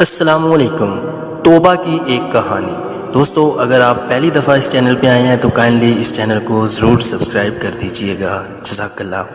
السلام علیکم۔ توبہ کی ایک کہانی۔ دوستو، اگر آپ پہلی دفعہ اس چینل پہ آئے ہیں تو کائنڈلی اس چینل کو ضرور سبسکرائب کر دیجئے گا۔ جزاک اللہ۔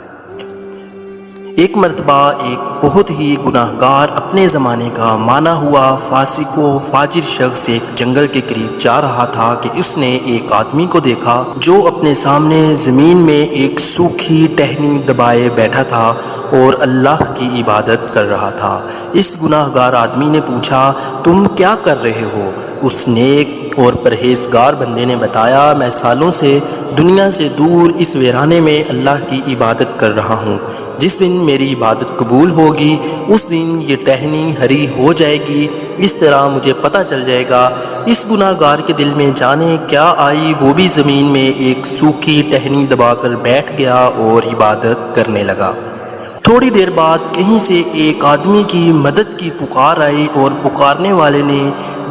ایک مرتبہ ایک بہت ہی گناہ گار اپنے زمانے کا مانا ہوا فاسق و فاجر شخص ایک جنگل کے قریب جا رہا تھا کہ اس نے ایک آدمی کو دیکھا جو اپنے سامنے زمین میں ایک سوکھی ٹہنی دبائے بیٹھا تھا اور اللہ کی عبادت کر رہا تھا۔ اس گناہ گار آدمی نے پوچھا، تم کیا کر رہے ہو؟ اس نیک اور پرہیزگار بندے نے بتایا، میں سالوں سے دنیا سے دور اس ویرانے میں اللہ کی عبادت کر رہا ہوں۔ جس دن میری عبادت قبول ہوگی اس دن یہ ٹہنی ہری ہو جائے گی۔ اس طرح مجھے پتہ چل جائے گا۔ اس گناہ گار کے دل میں جانے کیا آئی، وہ بھی زمین میں ایک سوکھی ٹہنی دبا کر بیٹھ گیا اور عبادت کرنے لگا۔ تھوڑی دیر بعد کہیں سے ایک آدمی کی مدد کی پکار آئی اور پکارنے والے نے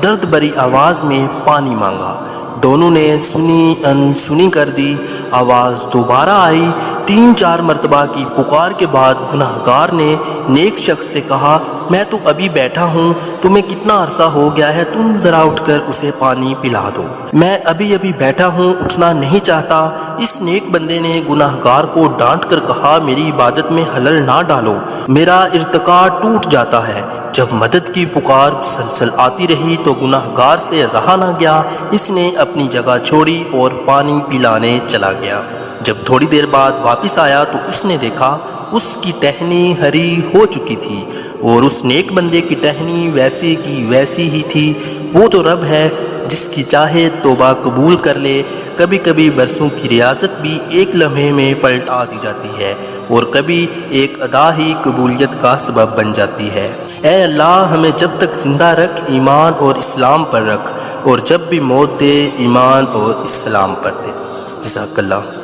درد بھری آواز میں پانی مانگا۔ دونوں نے سنی انسنی کر دی۔ آواز دوبارہ آئی۔ 3-4 مرتبہ کی پکار کے بعد گناہ گار نے نیک شخص سے کہا، میں تو ابھی بیٹھا ہوں، تمہیں کتنا عرصہ ہو گیا ہے، تم ذرا اٹھ کر اسے پانی پلا دو۔ میں ابھی بیٹھا ہوں، اٹھنا نہیں چاہتا۔ اس نیک بندے نے گناہ گار کو ڈانٹ کر کہا، میری عبادت میں خلل نہ ڈالو، میرا ارتقاء ٹوٹ جاتا ہے۔ جب مدد کی پکار مسلسل آتی رہی تو گناہ گار سے رہا نہ گیا۔ اس نے اپنی جگہ چھوڑی اور پانی پلانے چلا گیا۔ جب تھوڑی دیر بعد واپس آیا تو اس نے دیکھا اس کی ٹہنی ہری ہو چکی تھی اور اس نیک بندے کی ٹہنی ویسی کی ویسی ہی تھی۔ وہ تو رب ہے جس کی چاہے توبہ قبول کر لے۔ کبھی کبھی برسوں کی ریاست بھی ایک لمحے میں پلٹا دی جاتی ہے اور کبھی ایک ادا ہی قبولیت کا سبب بن جاتی ہے۔ اے اللہ، ہمیں جب تک زندہ رکھ ایمان اور اسلام پر رکھ، اور جب بھی موت دے ایمان اور اسلام پر دے۔ جزاک اللہ۔